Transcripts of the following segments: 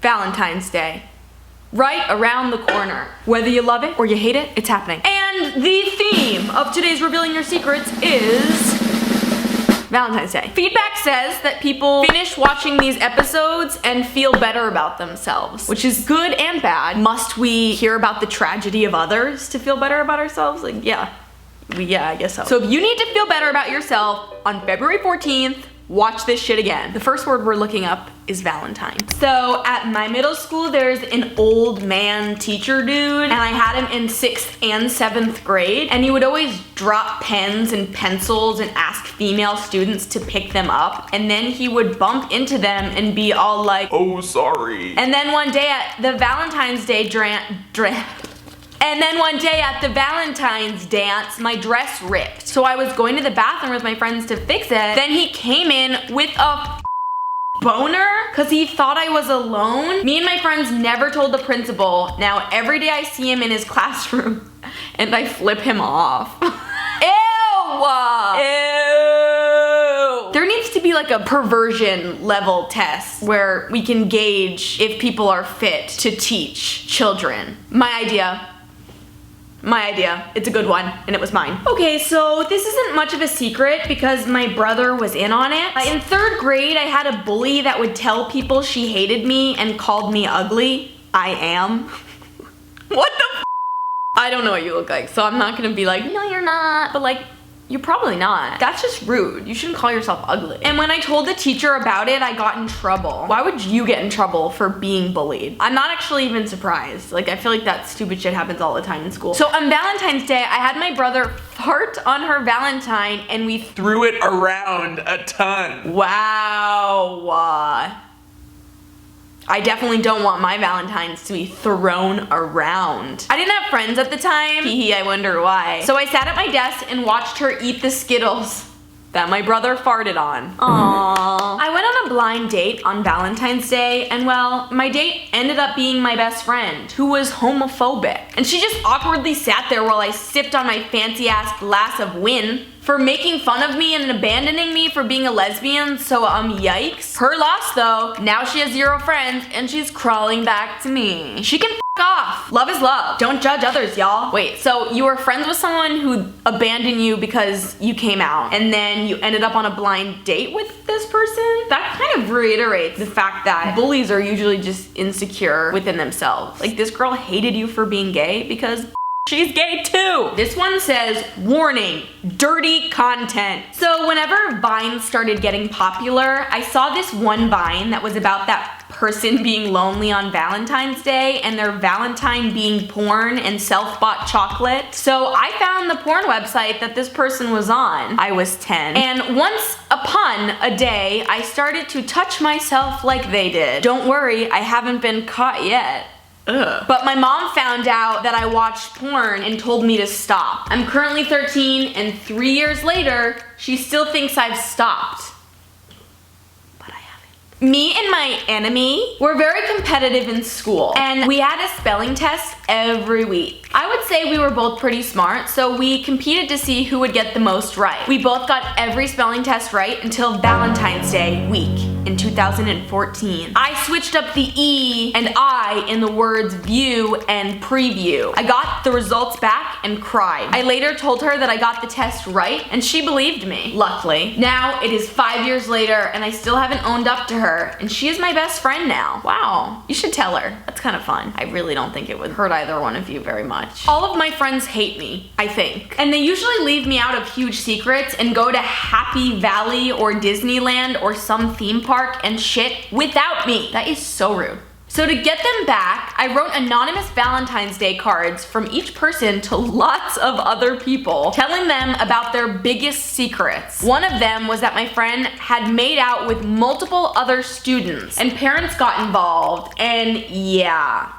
Valentine's Day. Right around the corner. Whether you love it or you hate it, it's happening. And the theme of today's Revealing Your Secrets is Valentine's Day. Feedback says that people finish watching these episodes and feel better about themselves, which is good and bad. Must we hear about the tragedy of others to feel better about ourselves? Like, yeah, I guess so. So if you need to feel better about yourself on February 14th, watch this shit again. The first word we're looking up is Valentine. So at my middle school, there's an old man teacher dude, and I had him in 6th and 7th grade, and he would always drop pens and pencils and ask female students to pick them up, and then he would bump into them and be all like, "Oh, sorry." And then one day at the Valentine's Day Valentine's dance, my dress ripped. So I was going to the bathroom with my friends to fix it. Then he came in with a boner because he thought I was alone. Me and my friends never told the principal. Now every day I see him in his classroom and I flip him off. Ew! Ew! There needs to be like a perversion level test where we can gauge if people are fit to teach children. My idea. It's a good one, and it was mine. Okay, so this isn't much of a secret because my brother was in on it. In 3rd grade, I had a bully that would tell people she hated me and called me ugly. I am. What the f? I don't know what you look like, so I'm not gonna be like, no, you're not. But like, you're probably not. That's just rude. You shouldn't call yourself ugly. And when I told the teacher about it, I got in trouble. Why would you get in trouble for being bullied? I'm not actually even surprised. Like, I feel like that stupid shit happens all the time in school. So on Valentine's Day, I had my brother fart on her Valentine and we threw it around a ton. Wow. I definitely don't want my Valentines to be thrown around. I didn't have friends at the time. Hee, I wonder why. So I sat at my desk and watched her eat the Skittles that my brother farted on. Aww. I went on a blind date on Valentine's Day, and well, my date ended up being my best friend, who was homophobic. And she just awkwardly sat there while I sipped on my fancy ass glass of Win for making fun of me and abandoning me for being a lesbian, so yikes. Her loss though. Now she has 0 friends and she's crawling back to me. She can f off. Love is love. Don't judge others, y'all. Wait, so you were friends with someone who abandoned you because you came out, and then you ended up on a blind date with this person? That kind of reiterates the fact that bullies are usually just insecure within themselves. Like, this girl hated you for being gay because she's gay too. This one says, warning, dirty content. So whenever Vines started getting popular, I saw this one Vine that was about that person being lonely on Valentine's Day and their Valentine being porn and self-bought chocolate. So I found the porn website that this person was on. I was 10. And once upon a day, I started to touch myself like they did. Don't worry, I haven't been caught yet. Ugh. But my mom found out that I watched porn and told me to stop. I'm currently 13 and 3 years later, she still thinks I've stopped. But I haven't. Me and my enemy were very competitive in school, and we had a spelling test every week. I would say we were both pretty smart, so we competed to see who would get the most right. We both got every spelling test right until Valentine's Day week in 2014. I switched up the E and I in the words view and preview. I got the results back and cried. I later told her that I got the test right, and she believed me, luckily. Now it is 5 years later and I still haven't owned up to her, and she is my best friend now. Wow, you should tell her. That's kind of fun. I really don't think it would hurt either one of you very much. All of my friends hate me, I think. And they usually leave me out of huge secrets and go to Happy Valley or Disneyland or some theme park and shit without me. That is so rude. So to get them back, I wrote anonymous Valentine's Day cards from each person to lots of other people, telling them about their biggest secrets. One of them was that my friend had made out with multiple other students, and parents got involved, and yeah,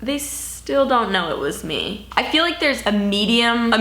they still don't know it was me. I feel like there's a medium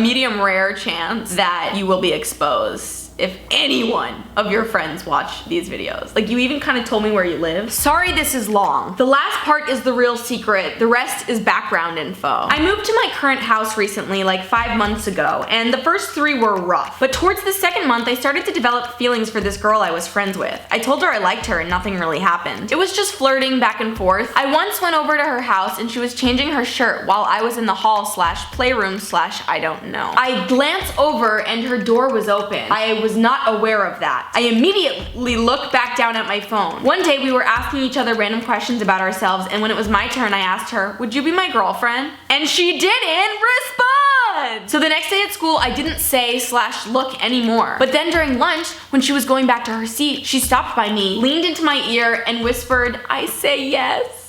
rare chance that you will be exposed if anyone of your friends watch these videos. Like, you even kind of told me where you live. Sorry this is long. The last part is the real secret. The rest is background info. I moved to my current house recently, like 5 months ago, and the first 3 were rough. But towards the second month, I started to develop feelings for this girl I was friends with. I told her I liked her and nothing really happened. It was just flirting back and forth. I once went over to her house and she was changing her shirt while I was in the hall slash playroom slash I don't know. I glanced over and her door was open. I was not aware of that. I immediately looked back down at my phone. One day we were asking each other random questions about ourselves, and when it was my turn I asked her, would you be my girlfriend? And she didn't respond! So the next day at school I didn't say slash look anymore. But then during lunch, when she was going back to her seat, she stopped by me, leaned into my ear and whispered, I say yes,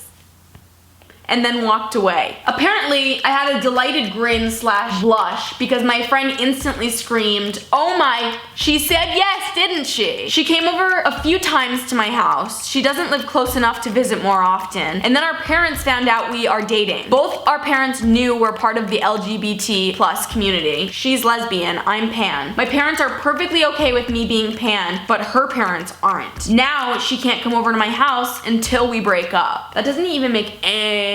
and then walked away. Apparently, I had a delighted grin slash blush because my friend instantly screamed, oh my, she said yes, didn't she? She came over a few times to my house. She doesn't live close enough to visit more often. And then our parents found out we are dating. Both our parents knew we're part of the LGBT plus community. She's lesbian, I'm pan. My parents are perfectly okay with me being pan, but her parents aren't. Now she can't come over to my house until we break up. That doesn't even make any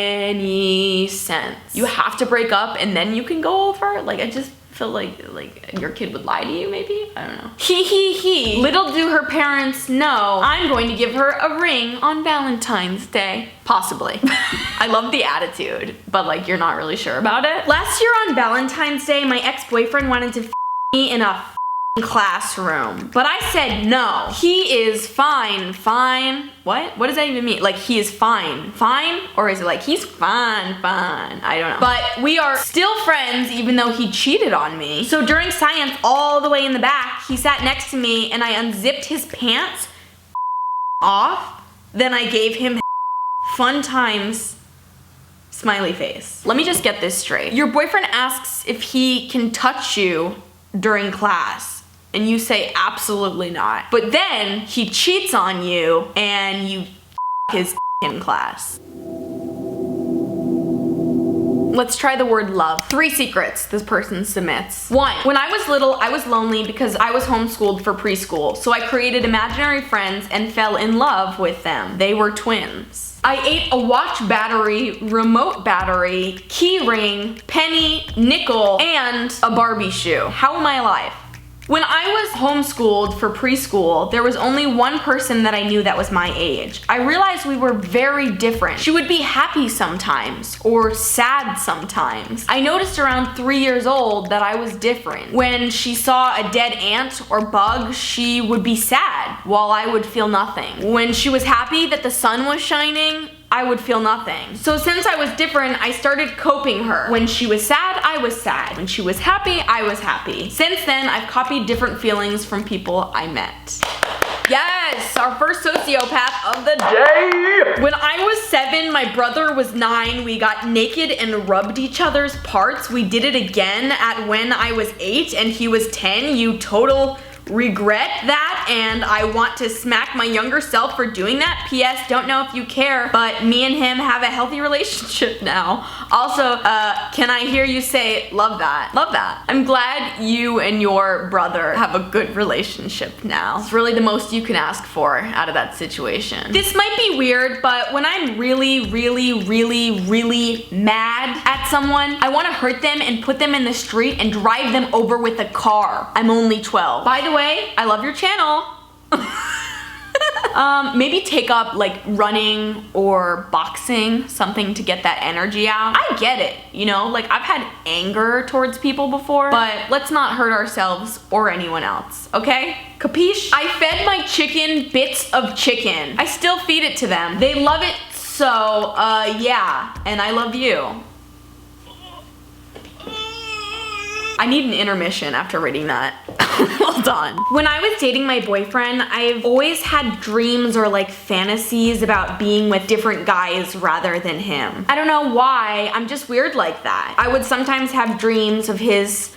sense. You have to break up and then you can go over? Like, I just feel like your kid would lie to you, maybe? I don't know. He. Little do her parents know, I'm going to give her a ring on Valentine's Day. Possibly. I love the attitude, but like, you're not really sure about it. Last year on Valentine's Day, my ex-boyfriend wanted to me in a classroom, but I said no. He is fine. What does that even mean? Like, he is fine, or is it like he's fine? I don't know. But we are still friends even though he cheated on me. So during science, all the way in the back, he sat next to me and I unzipped his pants off. Then I gave him fun times smiley face. Let me just get this straight. Your boyfriend asks if he can touch you during class, and you say absolutely not. But then he cheats on you and you his in class. Let's try the word love. 3 secrets this person submits. 1. When I was little, I was lonely because I was homeschooled for preschool, so I created imaginary friends and fell in love with them. They were twins. I ate a watch battery, remote battery, key ring, penny, nickel, and a Barbie shoe. How am I alive? When I was homeschooled for preschool, there was only one person that I knew that was my age. I realized we were very different. She would be happy sometimes, or sad sometimes. I noticed around 3 years old that I was different. When she saw a dead ant or bug, she would be sad, while I would feel nothing. When she was happy that the sun was shining, I would feel nothing. So since I was different, I started coping her. When she was sad, I was sad. When she was happy, I was happy. Since then, I've copied different feelings from people I met. Yes, our first sociopath of the day. When I was 7, my brother was 9. We got naked and rubbed each other's parts. We did it again at when I was 8 and he was 10. You total regret that, and I want to smack my younger self for doing that. P.S. Don't know if you care, but me and him have a healthy relationship now. Also, can I hear you say, love that? Love that. I'm glad you and your brother have a good relationship now. It's really the most you can ask for out of that situation. This might be weird, but when I'm really mad at someone, I want to hurt them and put them in the street and drive them over with a car. I'm only 12. By the way, I love your channel. Maybe take up like running or boxing, something to get that energy out. I get it, you know, like I've had anger towards people before, but let's not hurt ourselves or anyone else, okay? Capiche? I fed my chicken bits of chicken. I still feed it to them. They love it, so yeah, and I love you. I need an intermission after reading that. Hold on. When I was dating my boyfriend, I've always had dreams or like fantasies about being with different guys rather than him. I don't know why, I'm just weird like that. I would sometimes have dreams of his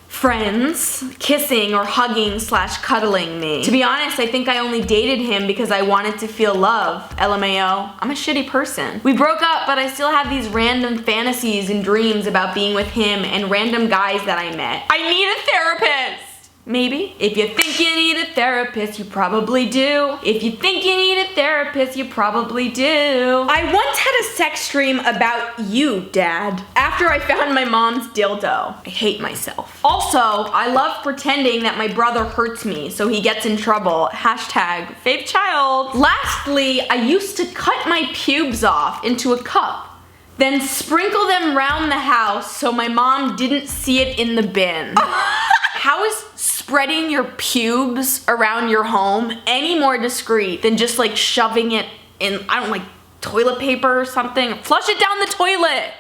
friends kissing or hugging slash cuddling me. To be honest, I think I only dated him because I wanted to feel love. LMAO. I'm a shitty person. We broke up, but I still have these random fantasies and dreams about being with him and random guys that I met. I need a therapist! Maybe. If you think you need a therapist, you probably do. If you think you need a therapist, you probably do. I once had a sex dream about you, Dad, after I found my mom's dildo. I hate myself. Also, I love pretending that my brother hurts me so he gets in trouble. Hashtag fave child. Lastly, I used to cut my pubes off into a cup, then sprinkle them around the house so my mom didn't see it in the bin. How is spreading your pubes around your home any more discreet than just like shoving it in, I don't know, like toilet paper or something? Flush it down the toilet.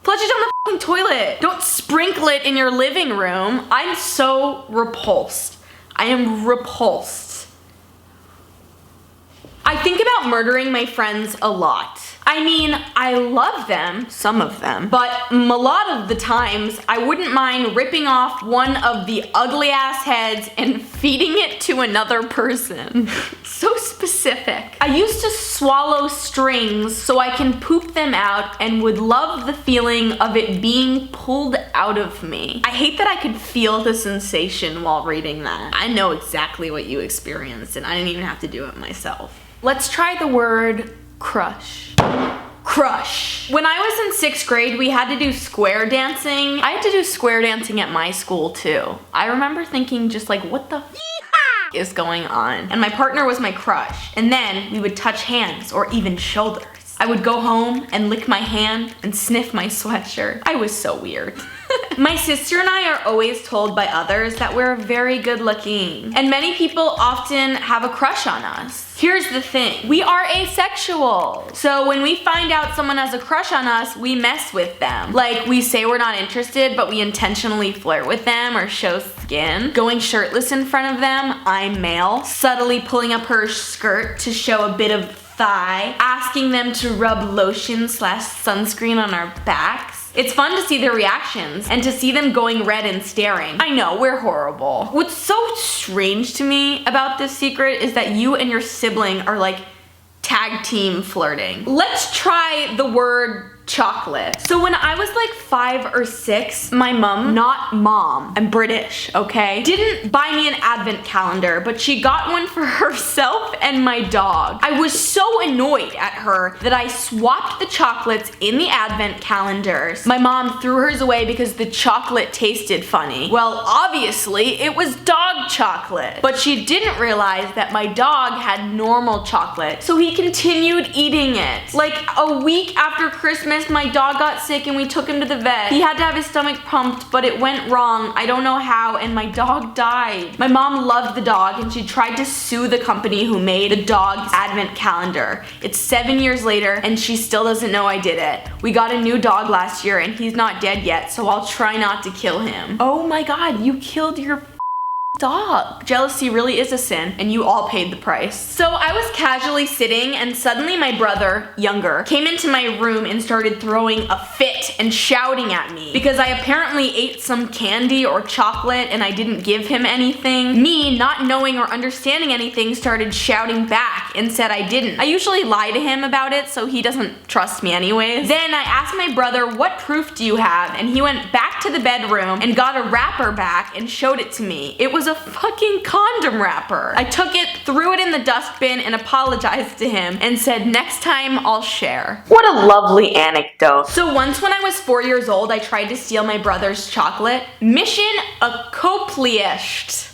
Flush it down the fucking toilet. Don't sprinkle it in your living room. I'm so repulsed. I am repulsed. I think about murdering my friends a lot. I mean, I love them, some of them, but a lot of the times I wouldn't mind ripping off one of the ugly ass heads and feeding it to another person. So specific. I used to swallow strings so I can poop them out and would love the feeling of it being pulled out of me. I hate that I could feel the sensation while reading that. I know exactly what you experienced and I didn't even have to do it myself. Let's try the word crush. Crush. When I was in 6th grade, we had to do square dancing. I had to do square dancing at my school too. I remember thinking just like, what the is going on? And my partner was my crush. And then we would touch hands or even shoulders. I would go home and lick my hand and sniff my sweatshirt. I was so weird. My sister and I are always told by others that we're very good looking, and many people often have a crush on us. Here's the thing, we are asexual. So when we find out someone has a crush on us, we mess with them. Like, we say we're not interested, but we intentionally flirt with them or show skin. Going shirtless in front of them, I'm male. Subtly pulling up her skirt to show a bit of thigh. Asking them to rub lotion/sunscreen on our backs. It's fun to see their reactions and to see them going red and staring. I know, we're horrible. What's so strange to me about this secret is that you and your sibling are like tag team flirting. Let's try the word chocolate. So when I was like 5 or 6, my mom, not mom, I'm British, okay, didn't buy me an advent calendar, but she got one for herself and my dog. I was so annoyed at her that I swapped the chocolates in the advent calendars. My mom threw hers away because the chocolate tasted funny. Well, obviously it was dog chocolate, but she didn't realize that my dog had normal chocolate, so he continued eating it. Like a week after Christmas, my dog got sick and we took him to the vet. He had to have his stomach pumped, but it went wrong. I don't know how, and my dog died. My mom loved the dog and she tried to sue the company who made the dog's advent calendar. It's 7 years later and she still doesn't know I did it. We got a new dog last year and he's not dead yet, so I'll try not to kill him. Oh my god, you killed your dog. Jealousy really is a sin, and you all paid the price. So I was casually sitting and suddenly my brother, younger, came into my room and started throwing a fit and shouting at me because I apparently ate some candy or chocolate and I didn't give him anything. Me, not knowing or understanding anything, started shouting back and said I didn't. I usually lie to him about it so he doesn't trust me anyways. Then I asked my brother, what proof do you have? And he went back to the bedroom and got a wrapper back and showed it to me. It was a fucking condom wrapper. I took it, threw it in the dustbin, and apologized to him and said next time I'll share. What a lovely anecdote. So once when I was 4 years old, I tried to steal my brother's chocolate. Mission accomplished.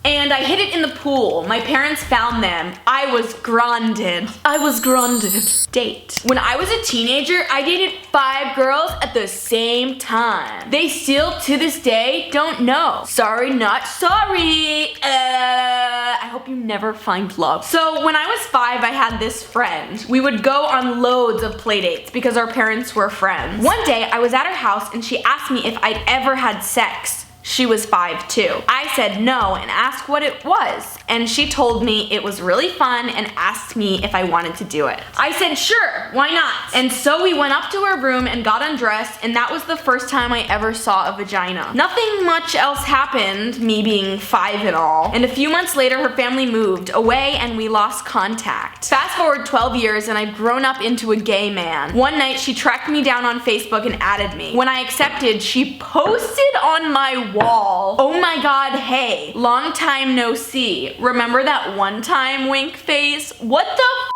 And I hid it in the pool. My parents found them. I was grounded. Date. When I was a teenager, I dated 5 girls at the same time. They still, to this day, don't know. Sorry, not sorry. I hope you never find love. So when I was 5, I had this friend. We would go on loads of playdates because our parents were friends. One day, I was at her house and she asked me if I'd ever had sex. She was 5 too. I said no and asked what it was, and she told me it was really fun and asked me if I wanted to do it. I said sure, why not? And so we went up to her room and got undressed, and that was the first time I ever saw a vagina. Nothing much else happened, me being 5 and all, and a few months later her family moved away and we lost contact. Fast forward 12 years and I've grown up into a gay man. One night she tracked me down on Facebook and added me. When I accepted, she posted on my wall wall. Oh my god, hey. Long time no see. Remember that one time wink face? What the f?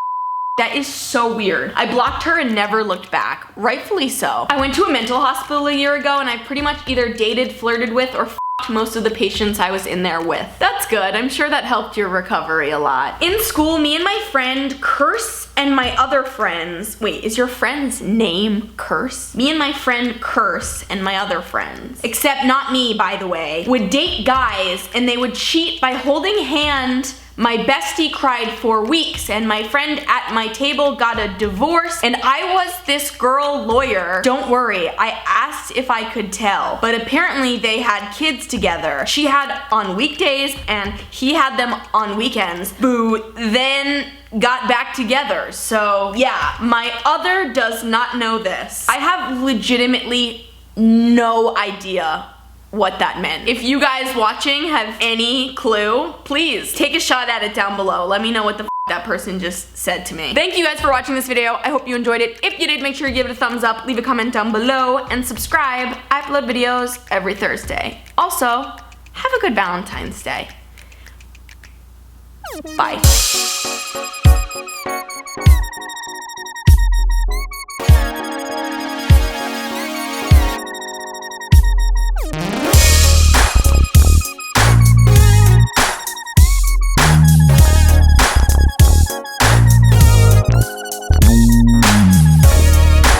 That is so weird. I blocked her and never looked back. Rightfully so. I went to a mental hospital a year ago and I pretty much either dated, flirted with, or f***ed most of the patients I was in there with. That's good. I'm sure that helped your recovery a lot. In school, me and my friend Curse and my other friends, wait, is your friend's name Curse? Me and my friend Curse and my other friends, except not me, by the way, would date guys and they would cheat by holding hand. My bestie cried for weeks and my friend at my table got a divorce and I was this girl lawyer. Don't worry, I asked if I could tell, but apparently they had kids together. She had on weekdays and he had them on weekends. Boo, then got back together. So yeah, my other does not know this. I have legitimately no idea what that meant. If you guys watching have any clue, please take a shot at it down below. Let me know what the f that person just said to me. Thank you guys for watching this video. I hope you enjoyed it. If you did, make sure you give it a thumbs up, leave a comment down below, and subscribe. I upload videos every Thursday. Also, have a good Valentine's Day. Bye.